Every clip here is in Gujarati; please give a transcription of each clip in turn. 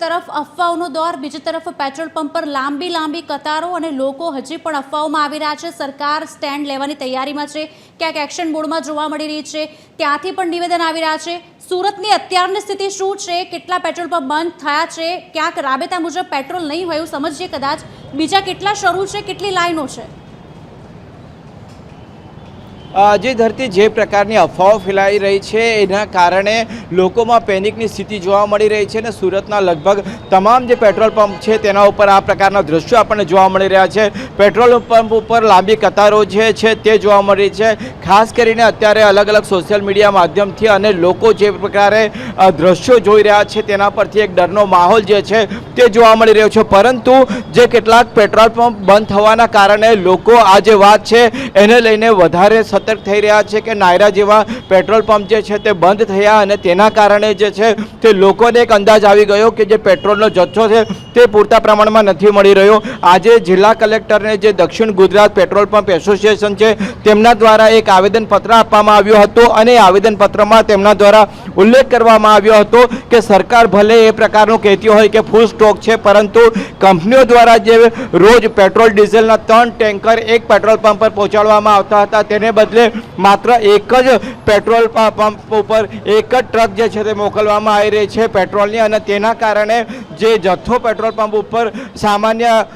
તરફ અફવાઓનો દોર, બીજી તરફ પેટ્રોલ પંપ પર લાંબી કતારો અને લોકો હજી પણ અફવાઓમાં આવી રહ્યા છે। સરકાર સ્ટેન્ડ લેવાની તૈયારીમાં છે, ક્યાંક એક્શન મોડમાં જોવા મળી રહી છે, ત્યાંથી પણ નિવેદન આવી રહ્યા છે। સુરતની અત્યારની સ્થિતિ શું છે? કેટલા પેટ્રોલ પંપ બંધ થયા છે? ક્યાંક રાબેતા મુજબ પેટ્રોલ નહીં હોય એવું સમજીએ કદાચ, બીજા કેટલા શરૂ છે, કેટલી લાઈનો છે? જે ધરતી જે પ્રકારની અફવાઓ ફેલાઈ રહી છે એના કારણે લોકોમાં પેનિકની સ્થિતિ જોવા મળી રહી છે અને સુરતના લગભગ તમામ જે પેટ્રોલ પંપ છે તેના ઉપર આ પ્રકારના દ્રશ્યો આપણને જોવા મળી રહ્યા છે। પેટ્રોલ પંપ ઉપર લાંબી કતારો જે છે તે જોવા મળી છે। ખાસ કરીને અત્યારે અલગ અલગ સોશિયલ મીડિયા માધ્યમથી અને લોકો જે પ્રકારે દ્રશ્યો જોઈ રહ્યા છે તેના પરથી એક ડરનો માહોલ જે છે તે જોવા મળી રહ્યો છે। પરંતુ જે કેટલાક પેટ્રોલ પંપ બંધ થવાના કારણે લોકો આ જે વાત છે એને લઈને વધારે સતર્ક થઈ રહ્યા છે કે નાયરા જેવા પેટ્રોલ પંપ જે છે તે બંધ થયા અને તેના કારણે જે છે તે લોકોને એક અંદાજ આવી ગયો કે જે પેટ્રોલનો જથ્થો છે તે પૂરતા પ્રમાણમાં નથી મળી રહ્યો। આજે જિલ્લા કલેક્ટરને જે દક્ષિણ ગુજરાત પેટ્રોલ પંપ એસોસિએશન છે તેમના દ્વારા એક આવેદનપત્ર આપવામાં આવ્યું હતું અને આવેદનપત્રમાં તેમના દ્વારા ઉલ્લેખ કરવામાં આવ્યો હતો કે સરકાર ભલે એ પ્રકારનું કહેતી હોય કે ફૂલ સ્ટોક છે, પરંતુ કંપનીઓ દ્વારા જે રોજ પેટ્રોલ ડીઝલના 3 ટેન્કર એક પેટ્રોલ પંપ પર પહોંચાડવામાં આવતા હતા તેને બદલે માત્ર એક જ પેટ્રોલ પંપ ઉપર એક જ ટ્રક જે છે તે મોકલવામાં આવી રહી છે પેટ્રોલની, અને તેના કારણે જે જથ્થો પેટ્રોલ પંપ ઉપર સામાન્ય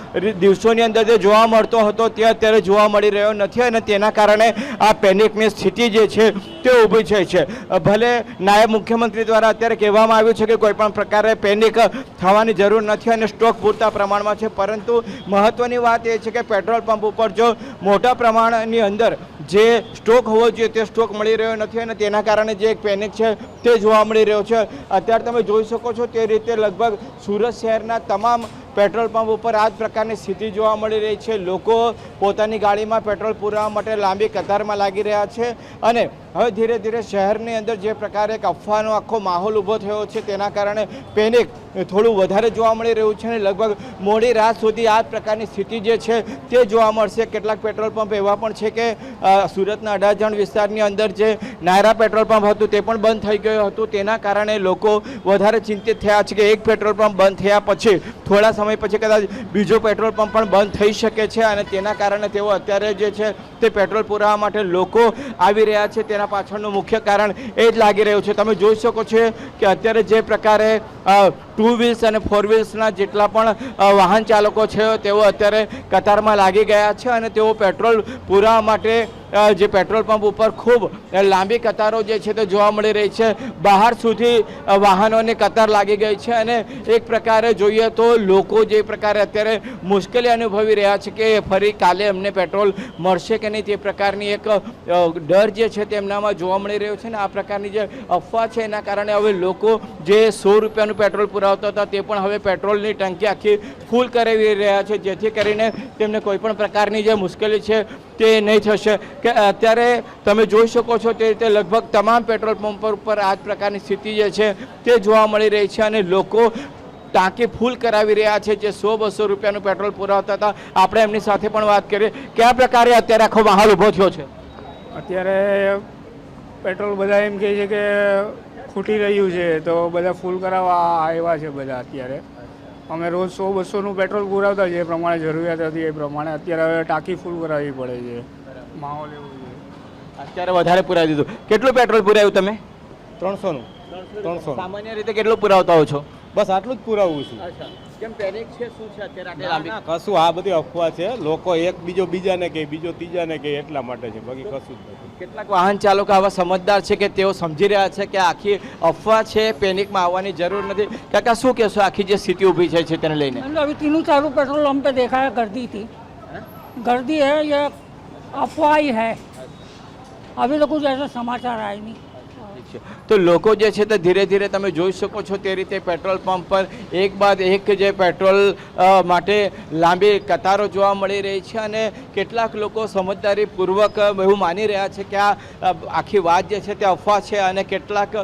દિવસોની અંદર જે જોવા મળતો હતો તે અત્યારે જોવા મળી રહ્યો નથી અને તેના કારણે આ પેનિકની સ્થિતિ જે છે તે ઊભી થઈ છે। ભલે નાયબ મુખ્યમંત્રી દ્વારા અત્યારે કહેવામાં આવ્યું છે કે કોઈ પણ પ્રકારે પેનિક થવાની જરૂર નથી અને સ્ટોક પૂરતા પ્રમાણમાં છે, પરંતુ મહત્વની વાત એ છે કે પેટ્રોલ પંપ ઉપર જો મોટા પ્રમાણની અંદર જે સ્ટોક હોવો જોઈએ તે સ્ટોક મળી રહ્યો નથી અને તેના કારણે જે એક પેનિક છે તે જોવા મળી રહ્યો છે। અત્યારે તમે જોઈ શકો છો તે રીતે લગભગ સુરત શહેરના તમામ પેટ્રોલ પંપ ઉપર આ જ પ્રકારની સ્થિતિ જોવા મળી રહી છે। લોકો પોતાની ગાડીમાં પેટ્રોલ પુરાવવા માટે લાંબી કતારમાં લાગી રહ્યા છે અને હવે ધીરે ધીરે શહેરની અંદર જે પ્રકારે એક અફવાનો આખો માહોલ ઊભો થયો છે તેના કારણે પેનિક થોડું વધારે જોવા મળી રહ્યું છે અને લગભગ મોડી રાત સુધી આ જ પ્રકારની સ્થિતિ જે છે તે જોવા મળશે। કેટલાક પેટ્રોલ પંપ એવા પણ છે કે સુરતના અડાજણ વિસ્તારની અંદર જે નાયરા પેટ્રોલ પંપ હતું તે પણ બંધ થઈ ગયું હતું, તેના કારણે લોકો વધારે ચિંતિત થયા છે કે એક પેટ્રોલ પંપ બંધ થયા પછી થોડા સમય પછી કદાચ બીજો પેટ્રોલ પંપ પણ બંધ થઈ શકે છે અને તેના કારણે તેઓ અત્યારે જે છે તે પેટ્રોલ પુરાવવા માટે લોકો આવી રહ્યા છે। તેના પાછળનું મુખ્ય કારણ એ જ લાગી રહ્યું છે। તમે જોઈ શકો છો કે અત્યારે જે પ્રકારે 2 વ્હીલ્સ અને 4 વ્હીલ્સના જેટલા પણ વાહન ચાલકો છે તેઓ અત્યારે કતારમાં લાગી ગયા છે અને તેઓ પેટ્રોલ પુરાવવા માટે જે પેટ્રોલ પંપ ઉપર ખૂબ લાંબી કતારો જે છે તે જોવા મળી રહી છે। બહાર સુધી વાહનોની કતાર લાગી ગઈ છે અને એક પ્રકારે જોઈએ તો લોકો જે પ્રકારે અત્યારે મુશ્કેલી અનુભવી રહ્યા છે કે ફરી કાલે એમને પેટ્રોલ મળશે કે નહીં તે પ્રકારની એક ડર જે છે તેમનામાં જોવા મળી રહ્યો છે ને આ પ્રકારની જે અફવા છે એના કારણે હવે લોકો જે 100 રૂપિયાનું પેટ્રોલ પુરાવતા હતા તે પણ હવે પેટ્રોલની ટંકી આખી ફૂલ કરાવી રહ્યા છે, જેથી કરીને તેમને કોઈ પણ પ્રકારની જે મુશ્કેલી છે તે નહીં થશે। કે અત્યારે તમે જોઈ શકો છો તે રીતે લગભગ તમામ પેટ્રોલ પંપ ઉપર આ જ પ્રકારની સ્થિતિ જે છે તે જોવા મળી રહી છે અને લોકો ટાંકી ફૂલ કરાવી રહ્યા છે જે 100-200 રૂપિયાનું પેટ્રોલ પુરાવતા હતા। આપણે એમની સાથે પણ વાત કરીએ કયા પ્રકારે અત્યારે આખો માહોલ ઊભો થયો છે। અત્યારે પેટ્રોલ બધા એમ કહે છે કે ખૂટી રહ્યું છે તો બધા ફૂલ કરાવવા આવ્યા છે બધા। અત્યારે અમે રોજ 100-200નું પેટ્રોલ પુરાવતા જે પ્રમાણે જરૂરિયાત હતી એ પ્રમાણે અત્યારે હવે ટાંકી ફૂલ કરાવવી પડે છે। માહોલ એવો છે। અત્યારે વધારે પુરાવી દીધું। કેટલું પેટ્રોલ પુરાવ્યું તમે? 300નું। 300 સામાન્ય રીતે કેટલું પુરાવતા હો છો? બસ આટલું જ પુરાવું છું। કેમ પેનિક છે? શું છે અત્યારે ના, કશું આ બધી અફવા છે, લોકો એક બીજો બીજાને કહે, બીજો ત્રીજાને કહે એટલા માટે છે, બાકી કશું જ નથી। કેટલાક વાહન ચાલકો આવા સમજદાર છે કે તેઓ સમજી રહ્યા છે કે આખી અફવા છે, પેનિકમાં આવવાની જરૂર નથી। કાકા શું કહેશો આખી જે સ્થિતિ ઊભી છે તેને લઈને? अभी 3-4 पेट्रोल पंप पे देखा है गर्दी थी, गर्दी है, ये अफवाह ही है, अभी तो कुछ ऐसा समाचार आए नहीं। તો લોકો જે છે તે ધીરે ધીરે તમે જોઈ શકો છો તે રીતે પેટ્રોલ પંપ પર એક બાદ એક જે પેટ્રોલ માટે લાંબી કતારો જોવા મળી રહી છે અને કેટલાક લોકો સમજદારીપૂર્વક એવું માની રહ્યા છે કે આ આખી વાત જે છે તે અફવા છે અને કેટલાક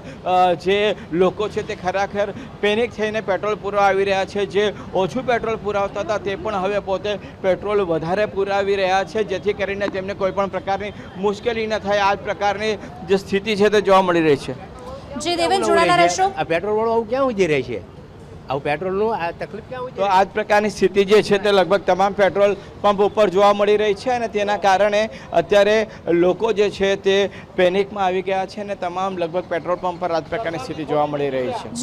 જે લોકો છે તે ખરેખર પેનિક થઈને પેટ્રોલ પુરાવા આવી રહ્યા છે। જે ઓછું પેટ્રોલ પુરાવતા હતા તે પણ હવે પોતે પેટ્રોલ વધારે પુરાવી રહ્યા છે, જેથી કરીને તેમને કોઈ પણ પ્રકારની મુશ્કેલી ન થાય। આ જ પ્રકારની જે સ્થિતિ છે તે જોવા મળી રહી છે। જે દેવેન જોડાયેલા રહેશો। આ પેટ્રોલ વાળો ક્યાં ઉજી રહે છે? આવું પેટ્રોલનું આ તકલીફ ક્યાં હોય તો આ જ પ્રકારની સ્થિતિ જે છે તે લગભગ તમામ પેટ્રોલ પંપ ઉપર જોવા મળી રહી છે અને તેના કારણે અત્યારે લોકો જે છે તે પેનિકમાં આવી ગયા છે અને તમામ લગભગ પેટ્રોલ પંપ પર આ જ પ્રકારની સ્થિતિ જોવા મળી રહી છે.